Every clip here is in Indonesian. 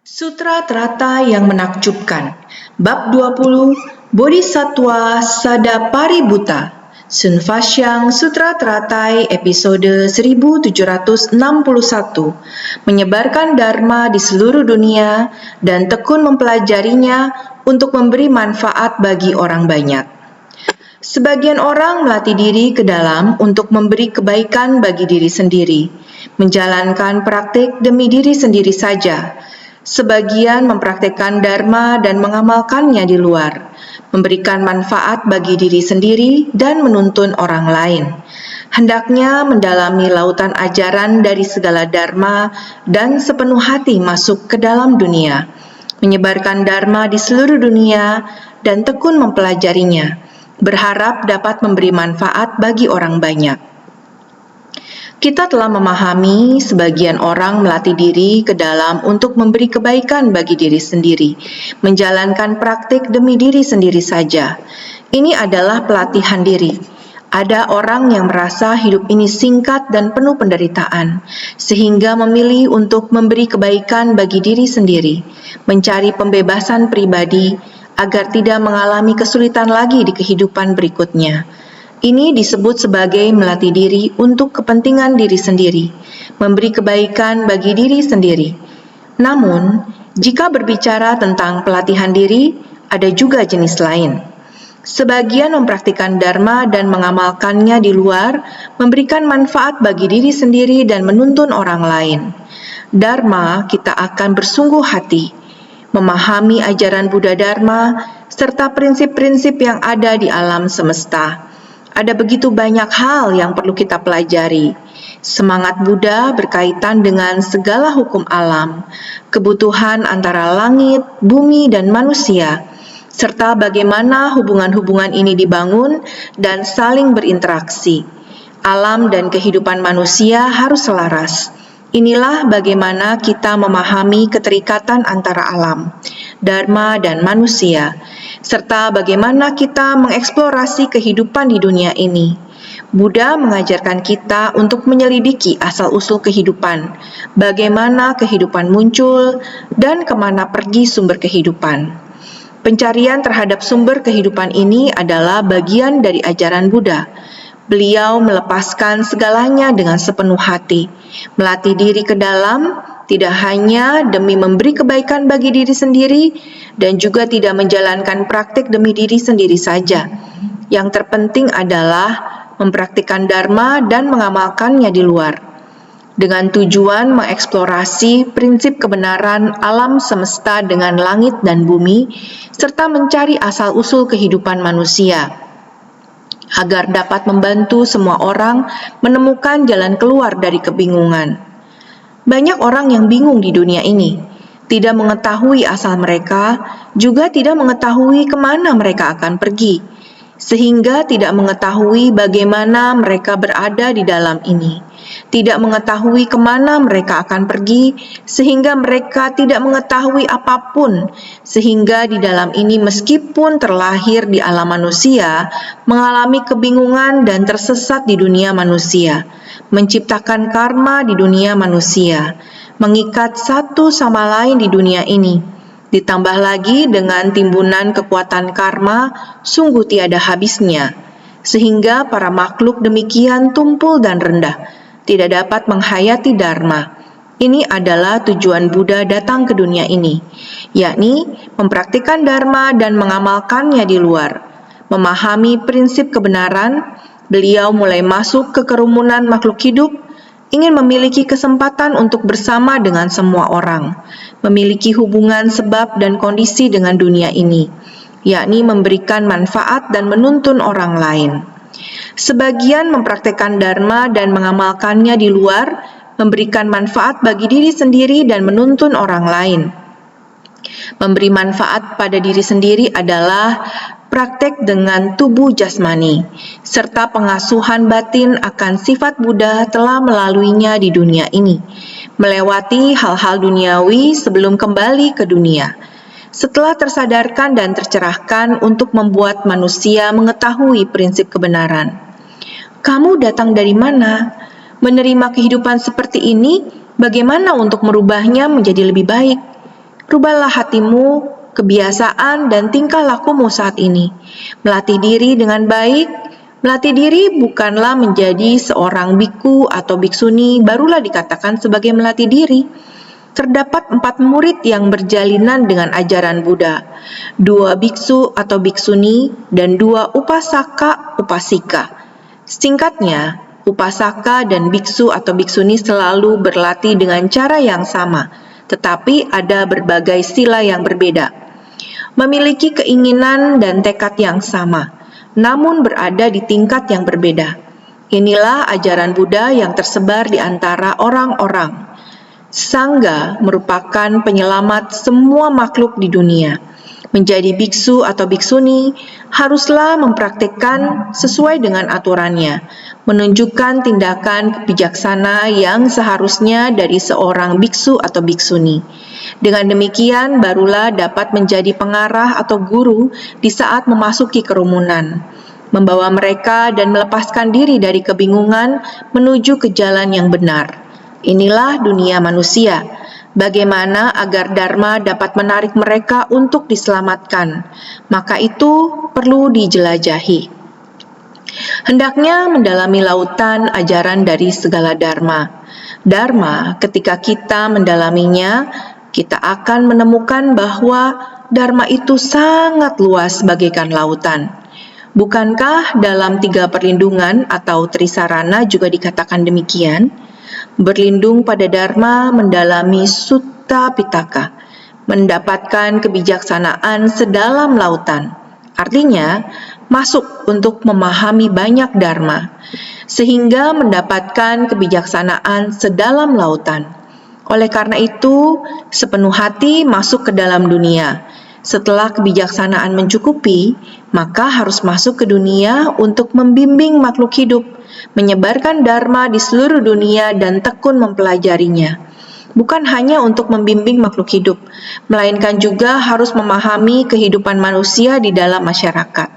Sutra Trata yang menakjubkan. Bab 20, Bodhisattva Sadapaributta. Sunfasyang Sutra Tratai episode 1761. Menyebarkan Dharma di seluruh dunia dan tekun mempelajarinya untuk memberi manfaat bagi orang banyak. Sebagian orang melatih diri ke dalam untuk memberi kebaikan bagi diri sendiri, menjalankan praktik demi diri sendiri saja. Sebagian mempraktikkan dharma dan mengamalkannya di luar, memberikan manfaat bagi diri sendiri dan menuntun orang lain. Hendaknya mendalami lautan ajaran dari segala dharma dan sepenuh hati masuk ke dalam dunia, menyebarkan dharma di seluruh dunia dan tekun mempelajarinya, berharap dapat memberi manfaat bagi orang banyak. Kita telah memahami sebagian orang melatih diri ke dalam untuk memberi kebaikan bagi diri sendiri, menjalankan praktik demi diri sendiri saja. Ini adalah pelatihan diri. Ada orang yang merasa hidup ini singkat dan penuh penderitaan, sehingga memilih untuk memberi kebaikan bagi diri sendiri, mencari pembebasan pribadi agar tidak mengalami kesulitan lagi di kehidupan berikutnya. Ini disebut sebagai melatih diri untuk kepentingan diri sendiri, memberi kebaikan bagi diri sendiri. Namun, jika berbicara tentang pelatihan diri, ada juga jenis lain. Sebagian mempraktikkan dharma dan mengamalkannya di luar, memberikan manfaat bagi diri sendiri dan menuntun orang lain. Dharma kita akan bersungguh hati, memahami ajaran Buddha Dharma, serta prinsip-prinsip yang ada di alam semesta. Ada begitu banyak hal yang perlu kita pelajari. Semangat Buddha berkaitan dengan segala hukum alam, kebutuhan antara langit, bumi, dan manusia, serta bagaimana hubungan-hubungan ini dibangun dan saling berinteraksi. Alam dan kehidupan manusia harus selaras. Inilah bagaimana kita memahami keterikatan antara alam, dharma, dan manusia, serta bagaimana kita mengeksplorasi kehidupan di dunia ini. Buddha mengajarkan kita untuk menyelidiki asal-usul kehidupan, bagaimana kehidupan muncul, dan kemana pergi sumber kehidupan. Pencarian terhadap sumber kehidupan ini adalah bagian dari ajaran Buddha. Beliau melepaskan segalanya dengan sepenuh hati, melatih diri ke dalam, tidak hanya demi memberi kebaikan bagi diri sendiri, dan juga tidak menjalankan praktik demi diri sendiri saja. Yang terpenting adalah mempraktikkan dharma dan mengamalkannya di luar, dengan tujuan mengeksplorasi prinsip kebenaran alam semesta dengan langit dan bumi, serta mencari asal-usul kehidupan manusia, agar dapat membantu semua orang menemukan jalan keluar dari kebingungan. Banyak orang yang bingung di dunia ini, tidak mengetahui asal mereka, juga tidak mengetahui kemana mereka akan pergi, sehingga tidak mengetahui bagaimana mereka berada di dalam ini. Tidak mengetahui kemana mereka akan pergi, sehingga mereka tidak mengetahui apapun, sehingga di dalam ini meskipun terlahir di alam manusia, mengalami kebingungan dan tersesat di dunia manusia, menciptakan karma di dunia manusia, mengikat satu sama lain di dunia ini, ditambah lagi dengan timbunan kekuatan karma sungguh tiada habisnya, sehingga para makhluk demikian tumpul dan rendah, tidak dapat menghayati dharma. Ini adalah tujuan Buddha datang ke dunia ini, yakni mempraktikkan dharma dan mengamalkannya di luar. Memahami prinsip kebenaran, beliau mulai masuk ke kerumunan makhluk hidup, ingin memiliki kesempatan untuk bersama dengan semua orang, memiliki hubungan sebab dan kondisi dengan dunia ini, yakni memberikan manfaat dan menuntun orang lain. Sebagian mempraktikkan dharma dan mengamalkannya di luar, memberikan manfaat bagi diri sendiri dan menuntun orang lain. Memberi manfaat pada diri sendiri adalah praktek dengan tubuh jasmani, serta pengasuhan batin akan sifat Buddha telah melaluinya di dunia ini, melewati hal-hal duniawi sebelum kembali ke dunia. Setelah tersadarkan dan tercerahkan untuk membuat manusia mengetahui prinsip kebenaran. Kamu datang dari mana? Menerima kehidupan seperti ini, bagaimana untuk merubahnya menjadi lebih baik? Rubahlah hatimu, kebiasaan, dan tingkah lakumu saat ini. Melatih diri dengan baik. Melatih diri bukanlah menjadi seorang biku atau biksuni barulah dikatakan sebagai melatih diri. Terdapat 4 murid yang berjalinan dengan ajaran Buddha, 2 biksu atau biksuni, dan 2 upasaka upasika. Singkatnya, upasaka dan biksu atau biksuni selalu berlatih dengan cara yang sama, tetapi ada berbagai sila yang berbeda. Memiliki keinginan dan tekad yang sama, namun berada di tingkat yang berbeda. Inilah ajaran Buddha yang tersebar di antara orang-orang. Sangha merupakan penyelamat semua makhluk di dunia. Menjadi biksu atau biksuni haruslah mempraktikkan sesuai dengan aturannya, menunjukkan tindakan bijaksana yang seharusnya dari seorang biksu atau biksuni. Dengan demikian barulah dapat menjadi pengarah atau guru di saat memasuki kerumunan, membawa mereka dan melepaskan diri dari kebingungan menuju ke jalan yang benar. Inilah dunia manusia. Bagaimana agar Dharma dapat menarik mereka untuk diselamatkan? Maka itu perlu dijelajahi. Hendaknya mendalami lautan ajaran dari segala Dharma. Dharma, ketika kita mendalaminya, kita akan menemukan bahwa Dharma itu sangat luas bagaikan lautan. Bukankah dalam 3 perlindungan atau Trisarana juga dikatakan demikian? Berlindung pada Dharma mendalami Sutta Pitaka, mendapatkan kebijaksanaan sedalam lautan. Artinya, masuk untuk memahami banyak Dharma, sehingga mendapatkan kebijaksanaan sedalam lautan. Oleh karena itu, sepenuh hati masuk ke dalam dunia. Setelah kebijaksanaan mencukupi, maka harus masuk ke dunia untuk membimbing makhluk hidup, menyebarkan Dharma di seluruh dunia dan tekun mempelajarinya. Bukan hanya untuk membimbing makhluk hidup, melainkan juga harus memahami kehidupan manusia di dalam masyarakat.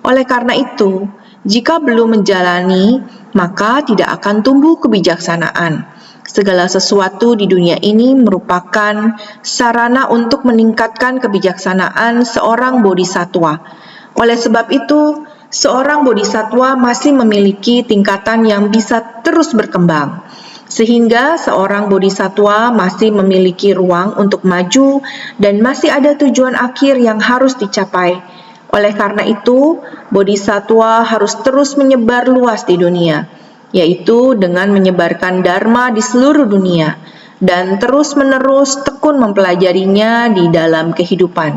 Oleh karena itu, jika belum menjalani, maka tidak akan tumbuh kebijaksanaan. Segala sesuatu di dunia ini merupakan sarana untuk meningkatkan kebijaksanaan seorang bodhisattva. Oleh sebab itu, seorang bodhisattva masih memiliki tingkatan yang bisa terus berkembang, sehingga seorang bodhisattva masih memiliki ruang untuk maju dan masih ada tujuan akhir yang harus dicapai. Oleh karena itu, bodhisattva harus terus menyebar luas di dunia, yaitu dengan menyebarkan Dharma di seluruh dunia dan terus-menerus tekun mempelajarinya di dalam kehidupan,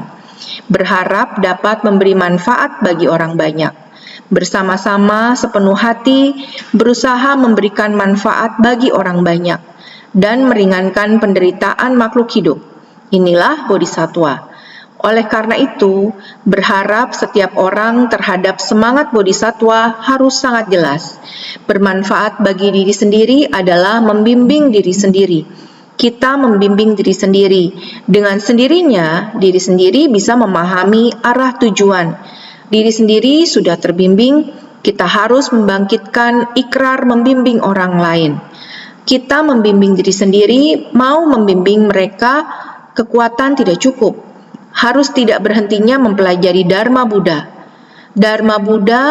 berharap dapat memberi manfaat bagi orang banyak. Bersama-sama sepenuh hati berusaha memberikan manfaat bagi orang banyak dan meringankan penderitaan makhluk hidup. Inilah bodhisattva. Oleh karena itu, berharap setiap orang terhadap semangat bodhisattva harus sangat jelas. Bermanfaat bagi diri sendiri adalah membimbing diri sendiri. Kita membimbing diri sendiri. Dengan sendirinya, diri sendiri bisa memahami arah tujuan. Diri sendiri sudah terbimbing, kita harus membangkitkan ikrar membimbing orang lain. Kita membimbing diri sendiri, mau membimbing mereka, kekuatan tidak cukup. Harus tidak berhentinya mempelajari Dharma Buddha. Dharma Buddha,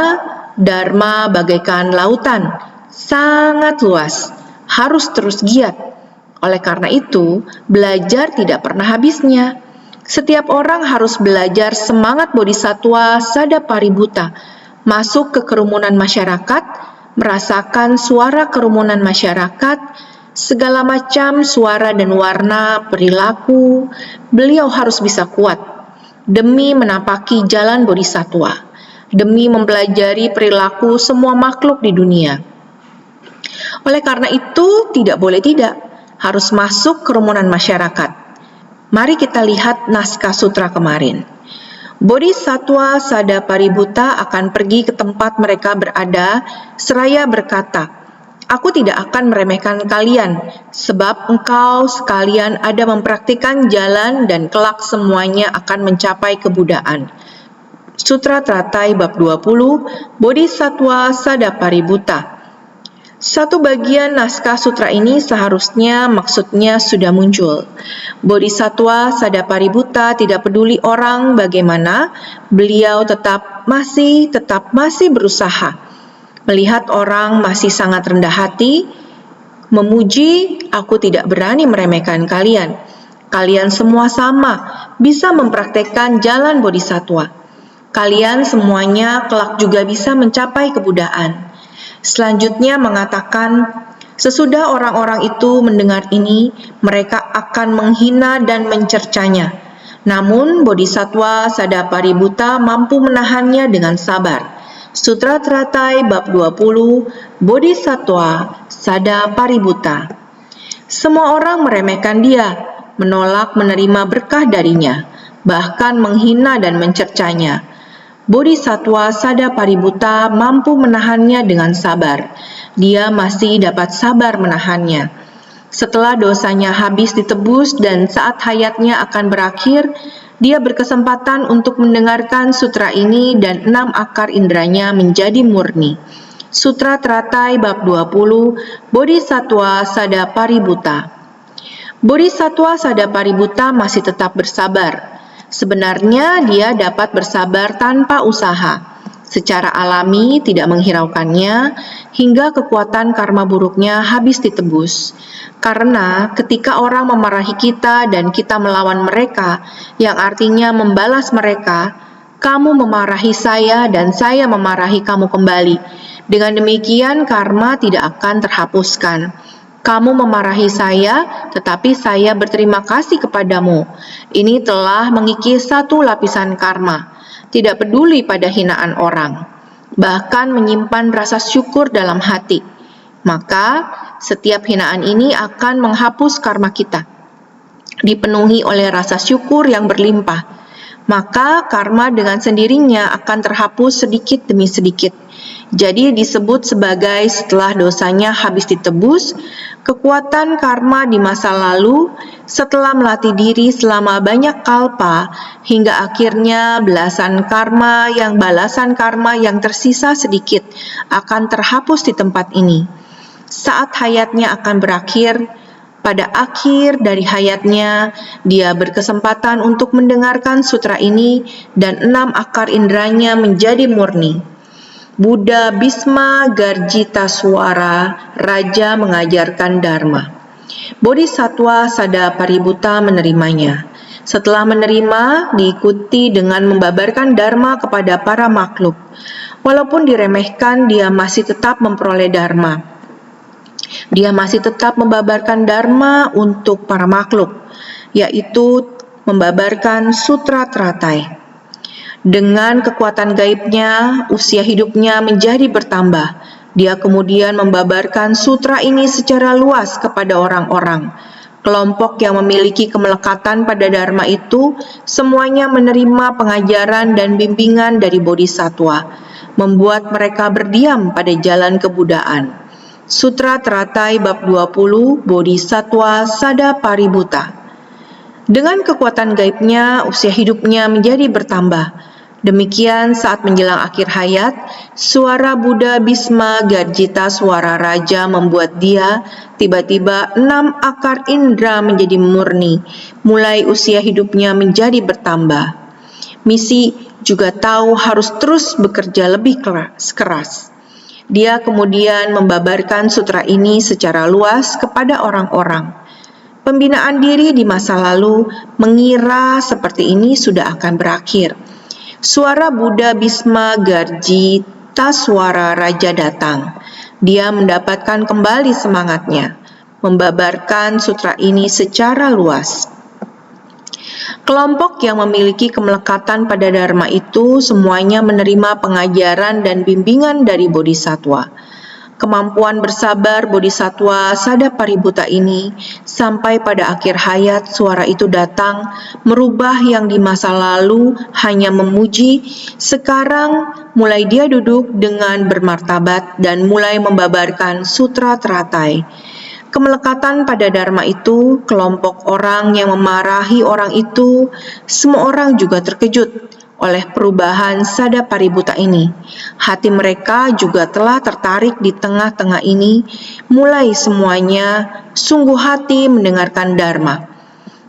Dharma bagaikan lautan, sangat luas, harus terus giat. Oleh karena itu, belajar tidak pernah habisnya. Setiap orang harus belajar semangat bodhisattva Sadapaributta, masuk ke kerumunan masyarakat, merasakan suara kerumunan masyarakat, segala macam suara dan warna perilaku. Beliau harus bisa kuat demi menapaki jalan bodhisattva, demi mempelajari perilaku semua makhluk di dunia. Oleh karena itu, tidak boleh tidak, harus masuk kerumunan masyarakat. Mari kita lihat naskah sutra kemarin. Bodhisattva Sadapaributta akan pergi ke tempat mereka berada, seraya berkata, "Aku tidak akan meremehkan kalian, sebab engkau sekalian ada mempraktikkan jalan dan kelak semuanya akan mencapai kebudaan." Sutra Teratai bab 20, Bodhisattva Sadapaributta. Satu bagian naskah sutra ini seharusnya maksudnya sudah muncul. Bodhisattva Sadapaributta tidak peduli orang bagaimana, beliau tetap masih berusaha. Melihat orang masih sangat rendah hati, memuji, aku tidak berani meremehkan kalian. Kalian semua sama, bisa mempraktekkan jalan bodhisattva. Kalian semuanya kelak juga bisa mencapai kebudaan. Selanjutnya mengatakan, sesudah orang-orang itu mendengar ini, mereka akan menghina dan mencercanya. Namun Bodhisattva Sadapaributta mampu menahannya dengan sabar. Sutra Teratai bab 20, Bodhisattva Sadapaributta. Semua orang meremehkan dia, menolak menerima berkah darinya, bahkan menghina dan mencercanya. Bodhisattva Sadapaributta mampu menahannya dengan sabar. Dia masih dapat sabar menahannya. Setelah dosanya habis ditebus dan saat hayatnya akan berakhir, dia berkesempatan untuk mendengarkan sutra ini dan 6 akar indranya menjadi murni. Sutra Teratai bab 20, Bodhisattva Sadapaributta. Bodhisattva Sadapaributta masih tetap bersabar. Sebenarnya dia dapat bersabar tanpa usaha, secara alami tidak menghiraukannya hingga kekuatan karma buruknya habis ditebus. Karena ketika orang memarahi kita dan kita melawan mereka, yang artinya membalas mereka, kamu memarahi saya dan saya memarahi kamu kembali. Dengan demikian karma tidak akan terhapuskan. Kamu memarahi saya, tetapi saya berterima kasih kepadamu. Ini telah mengikis satu lapisan karma, tidak peduli pada hinaan orang, bahkan menyimpan rasa syukur dalam hati. Maka, setiap hinaan ini akan menghapus karma kita, dipenuhi oleh rasa syukur yang berlimpah. Maka, karma dengan sendirinya akan terhapus sedikit demi sedikit. Jadi disebut sebagai setelah dosanya habis ditebus, kekuatan karma di masa lalu setelah melatih diri selama banyak kalpa hingga akhirnya balasan karma yang tersisa sedikit akan terhapus di tempat ini. Saat hayatnya akan berakhir, pada akhir dari hayatnya, dia berkesempatan untuk mendengarkan sutra ini dan 6 akar indranya menjadi murni. Buddha Bhisma Garjitaswara, Raja mengajarkan Dharma. Bodhisattva Sadapaributta menerimanya. Setelah menerima, diikuti dengan membabarkan Dharma kepada para makhluk. Walaupun diremehkan, dia masih tetap memperoleh Dharma. Dia masih tetap membabarkan Dharma untuk para makhluk, yaitu membabarkan Sutra Teratai. Dengan kekuatan gaibnya, usia hidupnya menjadi bertambah. Dia kemudian membabarkan sutra ini secara luas kepada orang-orang. Kelompok yang memiliki kemelekatan pada Dharma itu semuanya menerima pengajaran dan bimbingan dari Bodhisattva, membuat mereka berdiam pada jalan kebudaan. Sutra Teratai bab 20, Bodhisattva Sadapaributta. Dengan kekuatan gaibnya, usia hidupnya menjadi bertambah. Demikian saat menjelang akhir hayat, suara Buddha Bhisma Garjitaswara Raja membuat dia tiba-tiba 6 akar indera menjadi murni, mulai usia hidupnya menjadi bertambah. Misi juga tahu harus terus bekerja lebih keras. Dia kemudian membabarkan sutra ini secara luas kepada orang-orang. Pembinaan diri di masa lalu mengira seperti ini sudah akan berakhir. Suara Buddha Bhisma Garjitaswara Raja datang. Dia mendapatkan kembali semangatnya, membabarkan sutra ini secara luas. Kelompok yang memiliki kemelekatan pada Dharma itu semuanya menerima pengajaran dan bimbingan dari Bodhisattva. Kemampuan bersabar Bodhisattva Sadapaributta ini sampai pada akhir hayat suara itu datang, merubah yang di masa lalu hanya memuji, sekarang mulai dia duduk dengan bermartabat dan mulai membabarkan Sutra Teratai. Kemelekatan pada Dharma itu, kelompok orang yang memarahi orang itu, semua orang juga terkejut. oleh perubahan Sadapaributta ini. Hati mereka juga telah tertarik di tengah-tengah ini, mulai semuanya sungguh hati mendengarkan Dharma.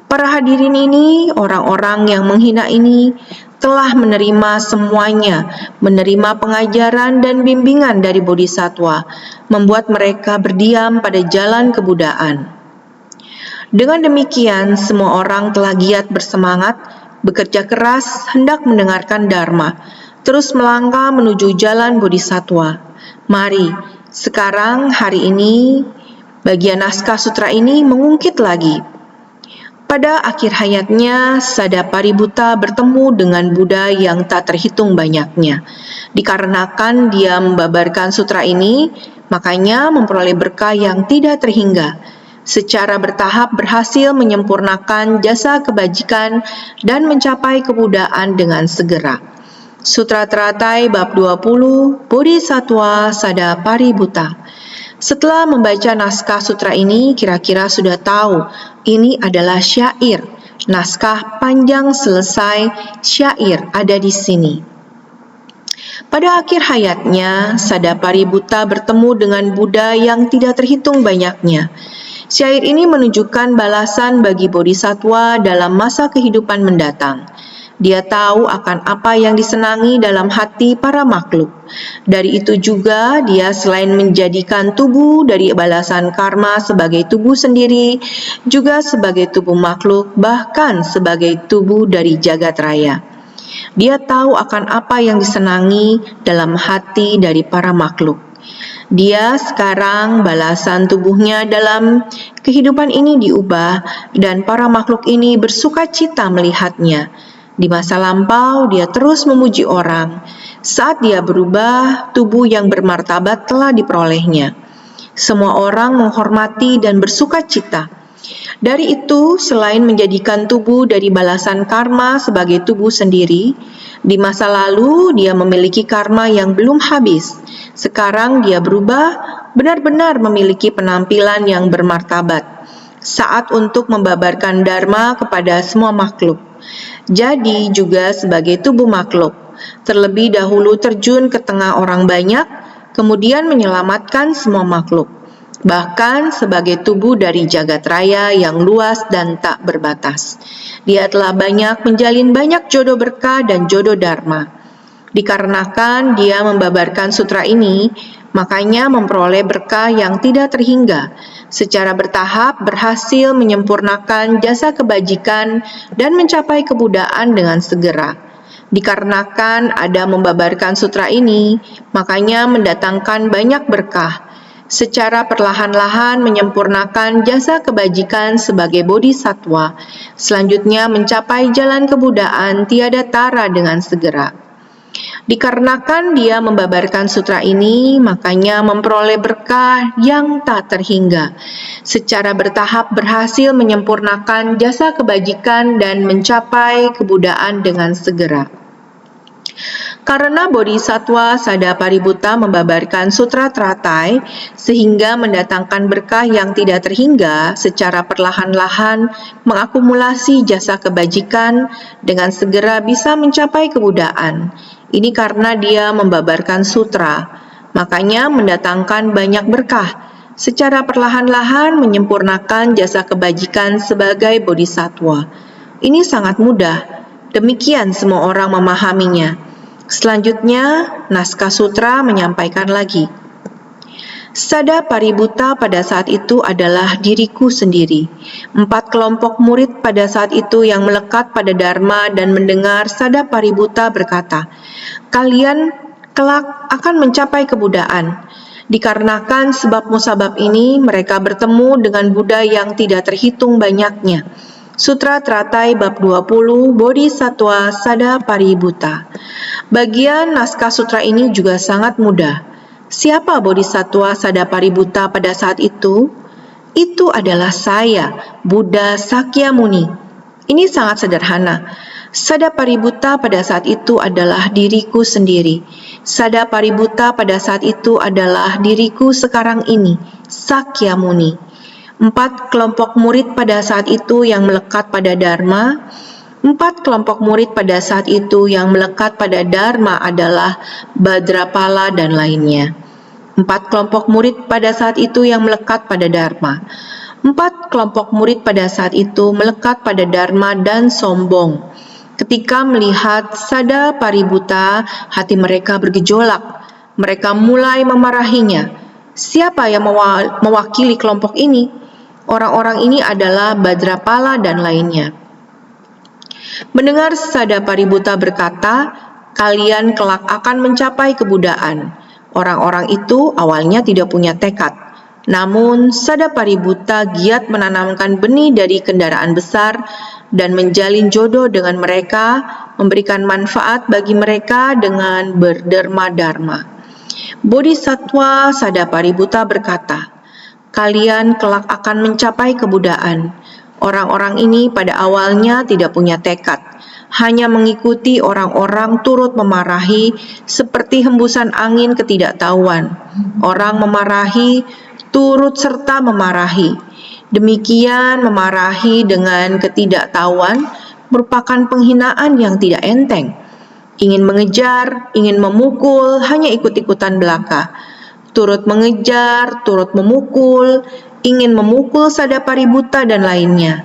Para hadirin ini, orang-orang yang menghina ini, telah menerima semuanya, menerima pengajaran dan bimbingan dari Bodhisattva, membuat mereka berdiam pada jalan kebudaan. Dengan demikian, semua orang telah giat bersemangat, bekerja keras, hendak mendengarkan Dharma, terus melangkah menuju jalan Bodhisattva. Mari, sekarang hari ini, bagian naskah sutra ini mengungkit lagi. Pada akhir hayatnya, Sadapaributta bertemu dengan Buddha yang tak terhitung banyaknya. Dikarenakan dia membabarkan sutra ini, makanya memperoleh berkah yang tidak terhingga. Secara bertahap berhasil menyempurnakan jasa kebajikan dan mencapai kebudaan dengan segera. Sutra Teratai Bab 20, Bodhisattva Sadapaributta. Setelah membaca naskah sutra ini, kira-kira sudah tahu ini adalah syair. Naskah panjang selesai, syair ada di sini. Pada akhir hayatnya, Sadapaributta bertemu dengan Buddha yang tidak terhitung banyaknya. Syair ini menunjukkan balasan bagi Bodhisattva dalam masa kehidupan mendatang. Dia tahu akan apa yang disenangi dalam hati para makhluk. Dari itu juga dia selain menjadikan tubuh dari balasan karma sebagai tubuh sendiri, juga sebagai tubuh makhluk, bahkan sebagai tubuh dari jagat raya. Dia tahu akan apa yang disenangi dalam hati dari para makhluk. Dia sekarang balasan tubuhnya dalam kehidupan ini diubah dan para makhluk ini bersuka cita melihatnya. Di masa lampau, dia terus memuji orang. Saat dia berubah, tubuh yang bermartabat telah diperolehnya. Semua orang menghormati dan bersuka cita. Dari itu, selain menjadikan tubuh dari balasan karma sebagai tubuh sendiri, di masa lalu dia memiliki karma yang belum habis. Sekarang dia berubah, benar-benar memiliki penampilan yang bermartabat. Saat untuk membabarkan Dharma kepada semua makhluk. Jadi juga sebagai tubuh makhluk, terlebih dahulu terjun ke tengah orang banyak, kemudian menyelamatkan semua makhluk, bahkan sebagai tubuh dari jagat raya yang luas dan tak berbatas. Dia telah banyak menjalin banyak jodoh berkah dan jodoh dharma. Dikarenakan dia membabarkan sutra ini, makanya memperoleh berkah yang tidak terhingga. Secara bertahap berhasil menyempurnakan jasa kebajikan dan mencapai kebudaan dengan segera. Dikarenakan ada membabarkan sutra ini, makanya mendatangkan banyak berkah. Secara perlahan-lahan menyempurnakan jasa kebajikan sebagai bodhisattva, selanjutnya mencapai jalan kebudaan tiada tara dengan segera. Dikarenakan dia membabarkan sutra ini, makanya memperoleh berkah yang tak terhingga. Secara bertahap berhasil menyempurnakan jasa kebajikan dan mencapai kebudaan dengan segera. Karena Bodhisattva Sadapaributta membabarkan Sutra Teratai sehingga mendatangkan berkah yang tidak terhingga, secara perlahan-lahan mengakumulasi jasa kebajikan dengan segera bisa mencapai kebudaan. Ini karena dia membabarkan sutra, makanya mendatangkan banyak berkah. Secara perlahan-lahan menyempurnakan jasa kebajikan sebagai bodhisattva. Ini sangat mudah, demikian semua orang memahaminya. Selanjutnya, naskah sutra menyampaikan lagi. Sadapaributta pada saat itu adalah diriku sendiri. 4 kelompok murid pada saat itu yang melekat pada Dharma dan mendengar Sadapaributta berkata, kalian kelak akan mencapai kebudaan. Dikarenakan sebab musabab ini, mereka bertemu dengan Buddha yang tidak terhitung banyaknya. Sutra Teratai Bab 20, Bodhisattva Sadapaributta. Bagian naskah sutra ini juga sangat mudah. Siapa Bodhisattva Sadapaributta pada saat itu? Itu adalah saya, Buddha Sakyamuni. Ini sangat sederhana. Sadapaributta pada saat itu adalah diriku sendiri. Sadapaributta pada saat itu adalah diriku sekarang ini, Sakyamuni. 4 kelompok murid pada saat itu yang melekat pada Dharma. 4 kelompok murid pada saat itu yang melekat pada Dharma adalah Bhadrapala dan lainnya. 4 kelompok murid pada saat itu yang melekat pada Dharma. 4 kelompok murid pada saat itu melekat pada Dharma dan sombong. Ketika melihat Sada Paributta, hati mereka bergejolak. Mereka mulai memarahinya. Siapa yang mewakili kelompok ini? Orang-orang ini adalah Bhadrapala dan lainnya. Mendengar Sada Paributta berkata, kalian kelak akan mencapai kebudaan. Orang-orang itu awalnya tidak punya tekad. Namun Sada Paributta giat menanamkan benih dari kendaraan besar dan menjalin jodoh dengan mereka, memberikan manfaat bagi mereka dengan berderma-dharma. Bodhisattva Sada Paributta berkata, kalian kelak akan mencapai kebudaan. Orang-orang ini pada awalnya tidak punya tekad, hanya mengikuti orang-orang turut memarahi seperti hembusan angin ketidaktahuan. Orang memarahi, turut serta memarahi. Demikian memarahi dengan ketidaktahuan merupakan penghinaan yang tidak enteng. Ingin mengejar, ingin memukul, hanya ikut-ikutan belaka. Turut mengejar, turut memukul, ingin memukul Sada Paributta dan lainnya.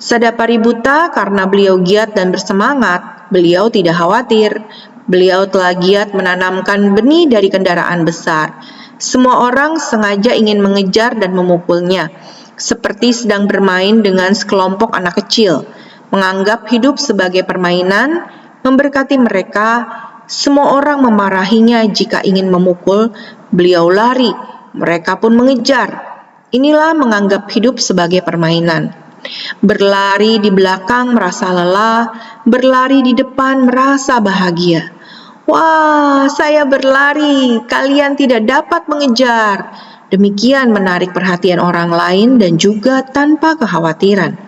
Sada Paributta karena beliau giat dan bersemangat, beliau tidak khawatir. Beliau telah giat menanamkan benih dari kendaraan besar. Semua orang sengaja ingin mengejar dan memukulnya, seperti sedang bermain dengan sekelompok anak kecil, menganggap hidup sebagai permainan, memberkati mereka. Semua orang memarahinya jika ingin memukul, beliau lari, mereka pun mengejar. Inilah menganggap hidup sebagai permainan. Berlari di belakang merasa lelah, berlari di depan merasa bahagia. Wah, saya berlari, kalian tidak dapat mengejar. Demikian menarik perhatian orang lain dan juga tanpa kekhawatiran.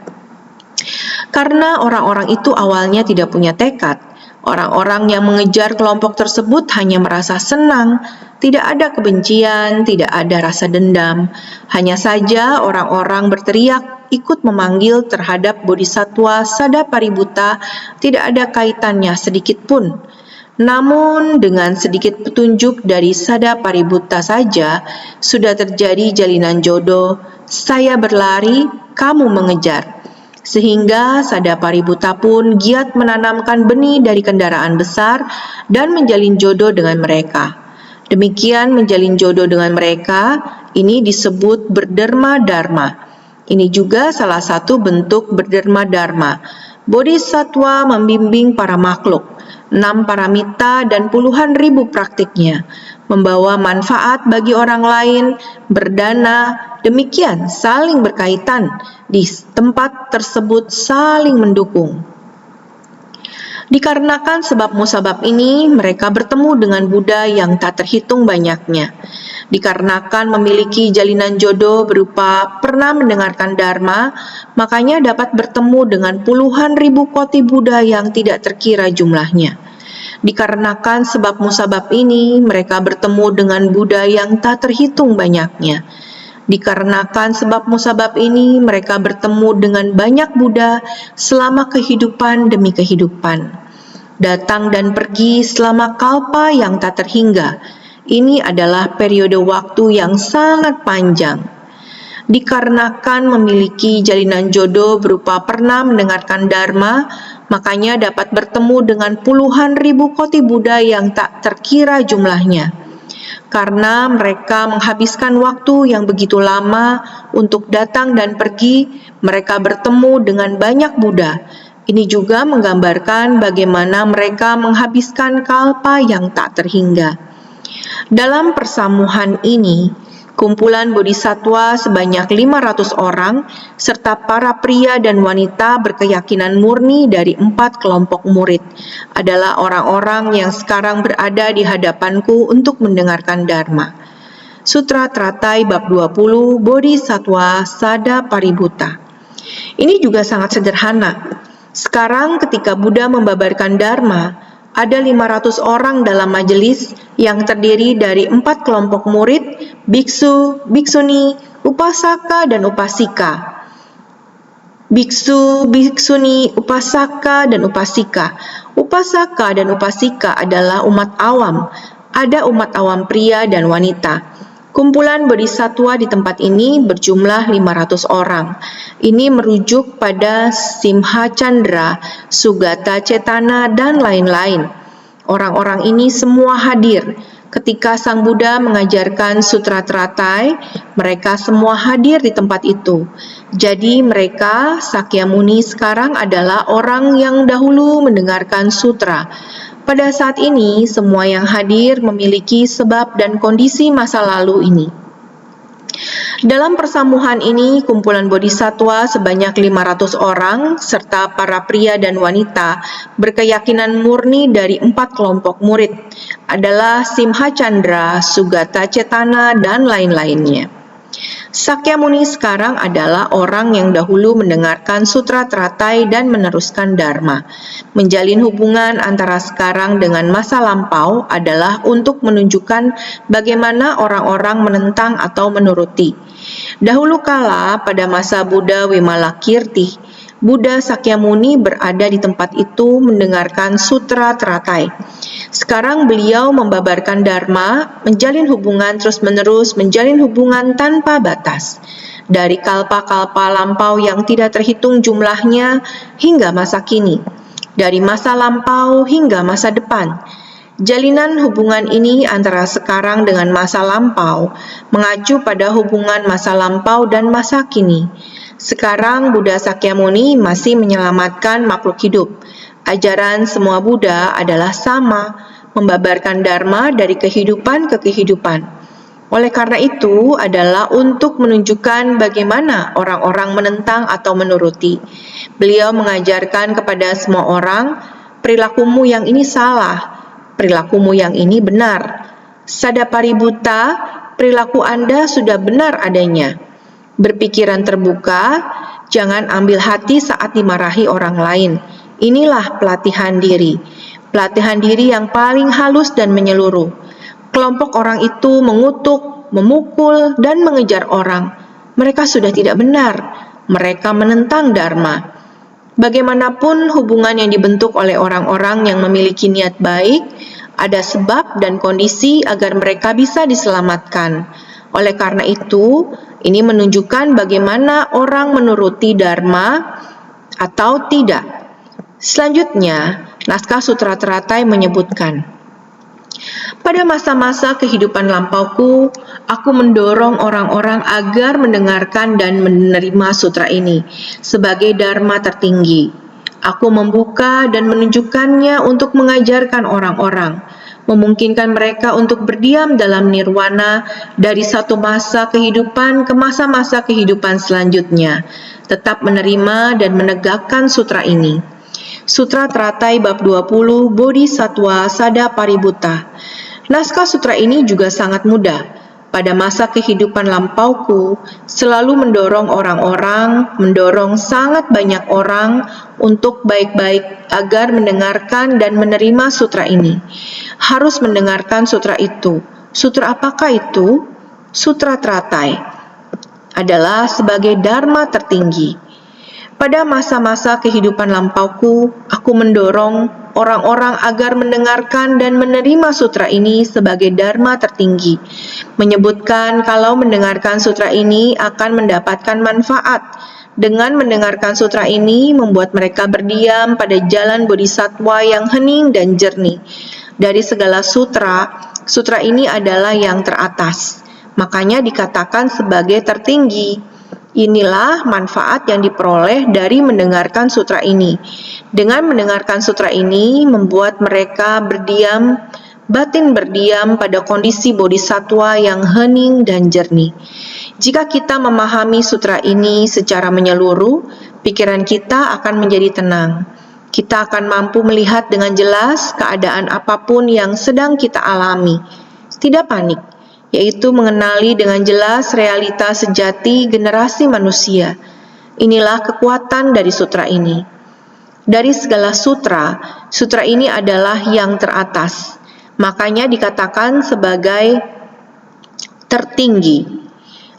Karena orang-orang itu awalnya tidak punya tekad, orang-orang yang mengejar kelompok tersebut hanya merasa senang, tidak ada kebencian, tidak ada rasa dendam. Hanya saja orang-orang berteriak, ikut memanggil terhadap Bodhisattva Sada Paributta, tidak ada kaitannya sedikit pun. Namun dengan sedikit petunjuk dari Sada Paributta saja, sudah terjadi jalinan jodoh, saya berlari, kamu mengejar. Sehingga Sada Paributta pun giat menanamkan benih dari kendaraan besar dan menjalin jodoh dengan mereka. Demikian menjalin jodoh dengan mereka, ini disebut berderma-dharma. Ini juga salah satu bentuk berderma-dharma. Bodhisattva membimbing para makhluk, 6 paramita dan puluhan ribu praktiknya, membawa manfaat bagi orang lain, berdana, demikian saling berkaitan, di tempat tersebut saling mendukung. Dikarenakan sebab musabab ini, mereka bertemu dengan Buddha yang tak terhitung banyaknya. Dikarenakan memiliki jalinan jodoh berupa pernah mendengarkan Dharma, makanya dapat bertemu dengan puluhan ribu koti Buddha yang tidak terkira jumlahnya. Dikarenakan sebab musabab ini, mereka bertemu dengan Buddha yang tak terhitung banyaknya. Dikarenakan sebab musabab ini, mereka bertemu dengan banyak Buddha selama kehidupan demi kehidupan. Datang dan pergi selama kalpa yang tak terhingga. Ini adalah periode waktu yang sangat panjang. Dikarenakan memiliki jalinan jodoh berupa pernah mendengarkan Dharma, makanya dapat bertemu dengan puluhan ribu koti Buddha yang tak terkira jumlahnya. Karena mereka menghabiskan waktu yang begitu lama untuk datang dan pergi, mereka bertemu dengan banyak Buddha. Ini juga menggambarkan bagaimana mereka menghabiskan kalpa yang tak terhingga. Dalam persamuhan ini, kumpulan bodhisattva sebanyak 500 orang, serta para pria dan wanita berkeyakinan murni dari 4 kelompok murid, adalah orang-orang yang sekarang berada di hadapanku untuk mendengarkan Dharma. Sutra Tratai Bab 20, Bodhisattva Sada Paributta. Ini juga sangat sederhana. Sekarang ketika Buddha membabarkan Dharma, ada 500 orang dalam majelis yang terdiri dari 4 kelompok murid, biksu, biksuni, upasaka, dan upasika. biksu, biksuni, upasaka, dan upasika. Upasaka dan upasika adalah umat awam. Ada umat awam pria dan wanita. Kumpulan bodhisatwa di tempat ini berjumlah 500 orang. Ini merujuk pada Simha Chandra, Sugata Cetana, dan lain-lain. Orang-orang ini semua hadir. Ketika Sang Buddha mengajarkan Sutra Teratai, mereka semua hadir di tempat itu. Jadi mereka, Sakyamuni sekarang adalah orang yang dahulu mendengarkan sutra. Pada saat ini, semua yang hadir memiliki sebab dan kondisi masa lalu ini. Dalam persamuhan ini, kumpulan bodhisatwa sebanyak 500 orang, serta para pria dan wanita, berkeyakinan murni dari 4 kelompok murid, adalah Simha Chandra, Sugata Cetana, dan lain-lainnya. Sakyamuni sekarang adalah orang yang dahulu mendengarkan Sutra Teratai dan meneruskan Dharma. Menjalin hubungan antara sekarang dengan masa lampau adalah untuk menunjukkan bagaimana orang-orang menentang atau menuruti. Dahulu kala pada masa Buddha Vimalakirti, Buddha Sakyamuni berada di tempat itu mendengarkan Sutra Teratai. Sekarang beliau membabarkan Dharma, menjalin hubungan terus-menerus, menjalin hubungan tanpa batas. Dari kalpa-kalpa lampau yang tidak terhitung jumlahnya hingga masa kini. Dari masa lampau hingga masa depan. Jalinan hubungan ini antara sekarang dengan masa lampau mengacu pada hubungan masa lampau dan masa kini. Sekarang Buddha Sakyamuni masih menyelamatkan makhluk hidup. Ajaran semua Buddha adalah sama, membabarkan Dharma dari kehidupan ke kehidupan. Oleh karena itu adalah untuk menunjukkan bagaimana orang-orang menentang atau menuruti. Beliau mengajarkan kepada semua orang, perilakumu yang ini salah, perilakumu yang ini benar. Sadapaributta, perilaku Anda sudah benar adanya. Berpikiran terbuka, jangan ambil hati saat dimarahi orang lain. Inilah pelatihan diri. Pelatihan diri yang paling halus dan menyeluruh. Kelompok orang itu mengutuk, memukul, dan mengejar orang. Mereka sudah tidak benar. Mereka menentang Dharma. Bagaimanapun hubungan yang dibentuk oleh orang-orang yang memiliki niat baik, ada sebab dan kondisi agar mereka bisa diselamatkan. Oleh karena itu, ini menunjukkan bagaimana orang menuruti Dharma atau tidak. Selanjutnya, naskah Sutra Teratai menyebutkan, pada masa-masa kehidupan lampauku, aku mendorong orang-orang agar mendengarkan dan menerima sutra ini sebagai dharma tertinggi. Aku membuka dan menunjukkannya untuk mengajarkan orang-orang, memungkinkan mereka untuk berdiam dalam nirwana dari satu masa kehidupan ke masa-masa kehidupan selanjutnya, tetap menerima dan menegakkan sutra ini. Sutra Teratai Bab 20 Bodhisattva Sadapaributta. Naskah sutra ini juga sangat mudah. Pada masa kehidupan lampauku, selalu mendorong orang-orang, mendorong sangat banyak orang untuk baik-baik agar mendengarkan dan menerima sutra ini. Harus mendengarkan sutra itu. Sutra apakah itu? Sutra Teratai adalah sebagai dharma tertinggi. Pada masa-masa kehidupan lampauku, aku mendorong orang-orang agar mendengarkan dan menerima sutra ini sebagai dharma tertinggi. Menyebutkan kalau mendengarkan sutra ini akan mendapatkan manfaat. Dengan mendengarkan sutra ini membuat mereka berdiam pada jalan bodhisattva yang hening dan jernih. Dari segala sutra, sutra ini adalah yang teratas. Makanya dikatakan sebagai tertinggi. Inilah manfaat yang diperoleh dari mendengarkan sutra ini. Dengan mendengarkan sutra ini membuat mereka berdiam, batin berdiam pada kondisi bodhisattva yang hening dan jernih. Jika kita memahami sutra ini secara menyeluruh, pikiran kita akan menjadi tenang. Kita akan mampu melihat dengan jelas keadaan apapun yang sedang kita alami. Tidak panik, yaitu mengenali dengan jelas realitas sejati generasi manusia. Inilah kekuatan dari sutra ini. Dari segala sutra, sutra ini adalah yang teratas. Makanya dikatakan sebagai tertinggi.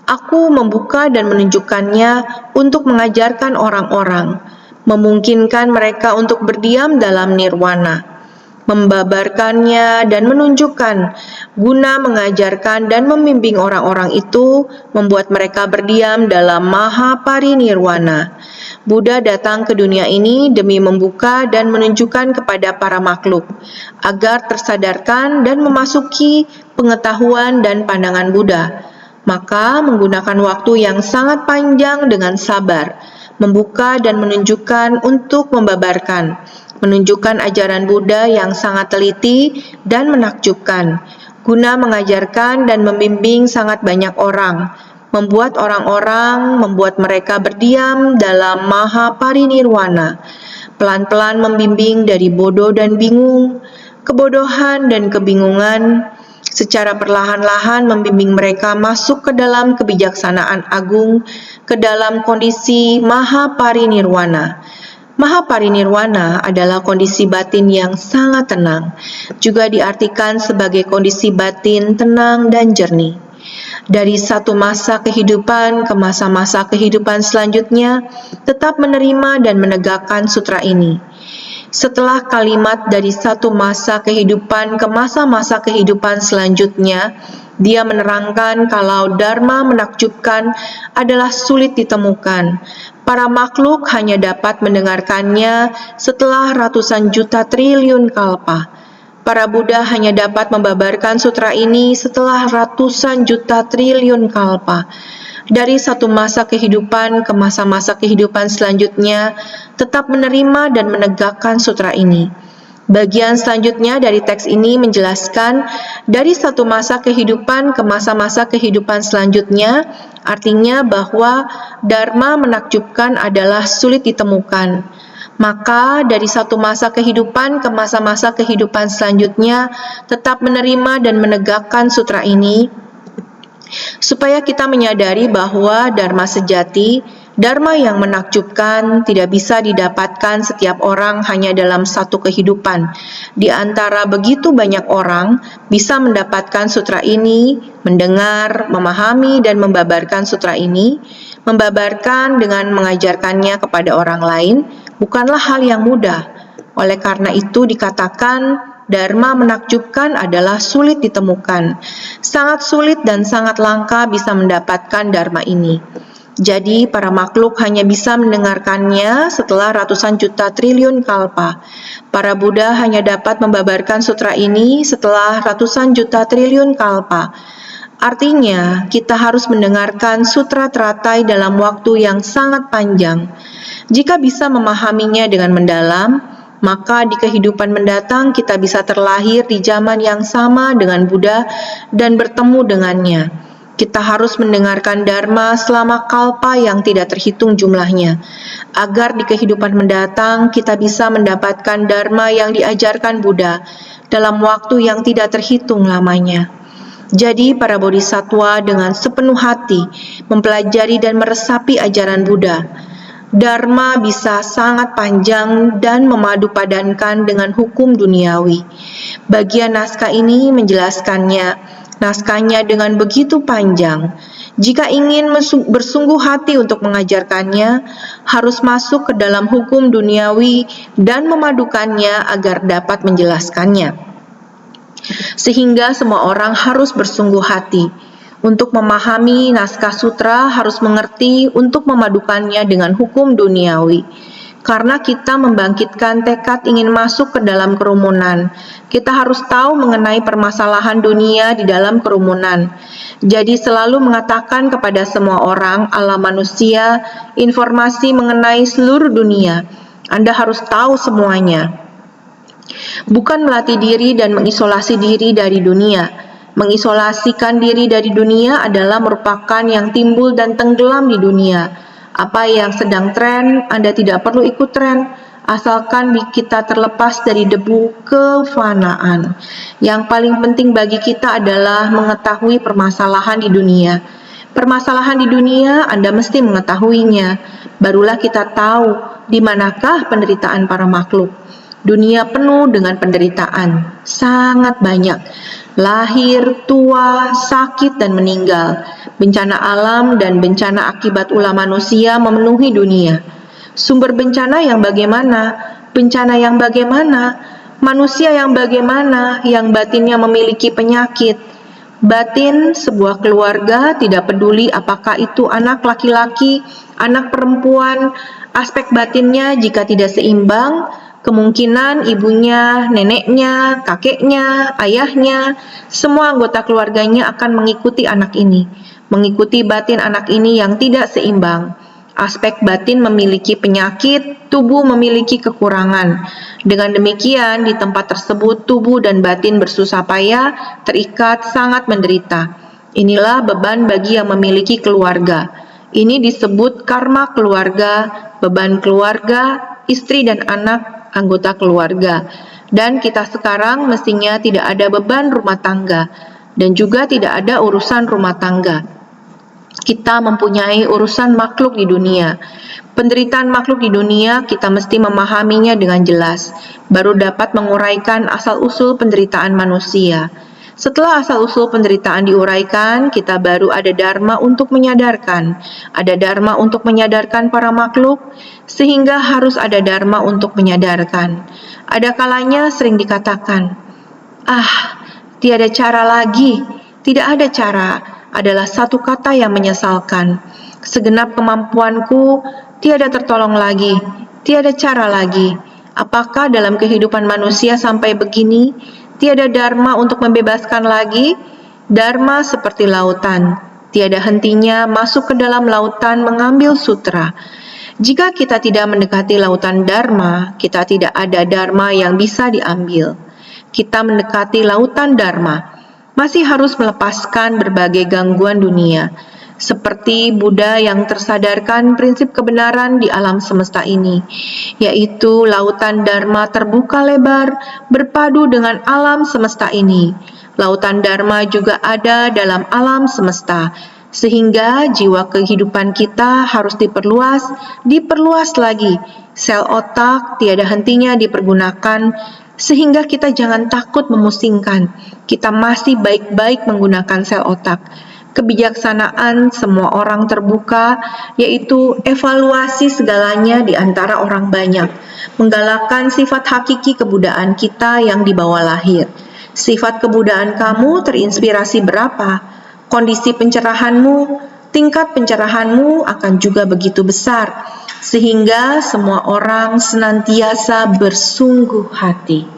Aku membuka dan menunjukkannya untuk mengajarkan orang-orang, memungkinkan mereka untuk berdiam dalam nirwana, membabarkannya dan menunjukkan, guna mengajarkan dan membimbing orang-orang itu, membuat mereka berdiam dalam maha parinirwana. Buddha datang ke dunia ini demi membuka dan menunjukkan kepada para makhluk, agar tersadarkan dan memasuki pengetahuan dan pandangan Buddha. Maka menggunakan waktu yang sangat panjang dengan sabar, membuka dan menunjukkan untuk membabarkan, menunjukkan ajaran Buddha yang sangat teliti dan menakjubkan, guna mengajarkan dan membimbing sangat banyak orang, membuat mereka berdiam dalam maha parinirwana, pelan-pelan membimbing dari bodoh dan bingung, kebodohan dan kebingungan, secara perlahan-lahan membimbing mereka masuk ke dalam kebijaksanaan agung, ke dalam kondisi maha parinirwana. Maha parinirwana adalah kondisi batin yang sangat tenang, juga diartikan sebagai kondisi batin tenang dan jernih. Dari satu masa kehidupan ke masa-masa kehidupan selanjutnya, tetap menerima dan menegakkan sutra ini. Setelah kalimat dari satu masa kehidupan ke masa-masa kehidupan selanjutnya, dia menerangkan kalau dharma menakjubkan adalah sulit ditemukan. Para makhluk hanya dapat mendengarkannya setelah ratusan juta triliun kalpa. Para Buddha hanya dapat membabarkan sutra ini setelah ratusan juta triliun kalpa. Dari satu masa kehidupan ke masa-masa kehidupan selanjutnya, tetap menerima dan menegakkan sutra ini. Bagian selanjutnya dari teks ini menjelaskan dari satu masa kehidupan ke masa-masa kehidupan selanjutnya, artinya bahwa dharma menakjubkan adalah sulit ditemukan. Maka dari satu masa kehidupan ke masa-masa kehidupan selanjutnya, tetap menerima dan menegakkan sutra ini, supaya kita menyadari bahwa dharma sejati, dharma yang menakjubkan, tidak bisa didapatkan setiap orang hanya dalam satu kehidupan. Di antara begitu banyak orang bisa mendapatkan sutra ini, mendengar, memahami, dan membabarkan sutra ini. Membabarkan dengan mengajarkannya kepada orang lain bukanlah hal yang mudah. Oleh karena itu dikatakan dharma menakjubkan adalah sulit ditemukan. Sangat sulit dan sangat langka bisa mendapatkan dharma ini. Jadi para makhluk hanya bisa mendengarkannya setelah ratusan juta triliun kalpa. Para Buddha hanya dapat membabarkan sutra ini setelah ratusan juta triliun kalpa. Artinya, kita harus mendengarkan sutra teratai dalam waktu yang sangat panjang. Jika bisa memahaminya dengan mendalam, maka di kehidupan mendatang kita bisa terlahir di zaman yang sama dengan Buddha dan bertemu dengannya. Kita harus mendengarkan dharma selama kalpa yang tidak terhitung jumlahnya, agar di kehidupan mendatang kita bisa mendapatkan dharma yang diajarkan Buddha dalam waktu yang tidak terhitung lamanya. Jadi para bodhisattva dengan sepenuh hati mempelajari dan meresapi ajaran Buddha. Dharma bisa sangat panjang dan memadupadankan dengan hukum duniawi. Bagian naskah ini menjelaskannya. Naskahnya dengan begitu panjang. Jika ingin bersungguh hati untuk mengajarkannya, harus masuk ke dalam hukum duniawi dan memadukannya agar dapat menjelaskannya. Sehingga semua orang harus bersungguh hati. Untuk memahami naskah sutra harus mengerti untuk memadukannya dengan hukum duniawi. Karena kita membangkitkan tekad ingin masuk ke dalam kerumunan, kita harus tahu mengenai permasalahan dunia di dalam kerumunan. Jadi selalu mengatakan kepada semua orang, alam manusia, informasi mengenai seluruh dunia. Anda harus tahu semuanya. Bukan melatih diri dan mengisolasi diri dari dunia. Mengisolasikan diri dari dunia adalah merupakan yang timbul dan tenggelam di dunia. Apa yang sedang tren, Anda tidak perlu ikut tren, asalkan kita terlepas dari debu kefanaan. Yang paling penting bagi kita adalah mengetahui permasalahan di dunia. Permasalahan di dunia Anda mesti mengetahuinya. Barulah kita tahu di manakah penderitaan para makhluk. Dunia penuh dengan penderitaan, sangat banyak. Lahir, tua, sakit, dan meninggal. Bencana alam dan bencana akibat ulah manusia memenuhi dunia. Sumber bencana yang bagaimana? Bencana yang bagaimana? Manusia yang bagaimana? Yang batinnya memiliki penyakit. Batin sebuah keluarga tidak peduli apakah itu anak laki-laki, anak perempuan, aspek batinnya jika tidak seimbang, kemungkinan ibunya, neneknya, kakeknya, ayahnya, semua anggota keluarganya akan mengikuti anak ini, mengikuti batin anak ini yang tidak seimbang. Aspek batin memiliki penyakit, tubuh memiliki kekurangan. Dengan demikian, di tempat tersebut tubuh dan batin bersusah payah, terikat, sangat menderita. Inilah beban bagi yang memiliki keluarga. Ini disebut karma keluarga, beban keluarga, istri dan anak, anggota keluarga. Dan kita sekarang mestinya tidak ada beban rumah tangga, dan juga tidak ada urusan rumah tangga. Kita mempunyai urusan makhluk di dunia. Penderitaan makhluk di dunia kita mesti memahaminya dengan jelas, baru dapat menguraikan asal-usul penderitaan manusia. Setelah asal-usul penderitaan diuraikan, kita baru ada dharma untuk menyadarkan. Ada dharma untuk menyadarkan para makhluk, sehingga harus ada dharma untuk menyadarkan. Ada kalanya sering dikatakan, tiada cara lagi, tidak ada cara, adalah satu kata yang menyesalkan. Segenap kemampuanku tiada tertolong lagi, tiada cara lagi. Apakah dalam kehidupan manusia sampai begini, tiada dharma untuk membebaskan lagi? Dharma seperti lautan, tiada hentinya masuk ke dalam lautan mengambil sutra. Jika kita tidak mendekati lautan dharma, kita tidak ada dharma yang bisa diambil. Kita mendekati lautan dharma, masih harus melepaskan berbagai gangguan dunia, seperti Buddha yang tersadarkan prinsip kebenaran di alam semesta ini, yaitu lautan Dharma terbuka lebar berpadu dengan alam semesta ini. Lautan Dharma juga ada dalam alam semesta, sehingga jiwa kehidupan kita harus diperluas lagi. Sel otak tiada hentinya dipergunakan, sehingga kita jangan takut memusingkan. Kita masih baik-baik menggunakan sel otak. Kebijaksanaan semua orang terbuka, yaitu evaluasi segalanya di antara orang banyak, menggalakkan sifat hakiki kebudayaan kita yang dibawa lahir. Sifat kebudayaan kamu terinspirasi berapa? Kondisi pencerahanmu, tingkat pencerahanmu akan juga begitu besar, sehingga semua orang senantiasa bersungguh hati.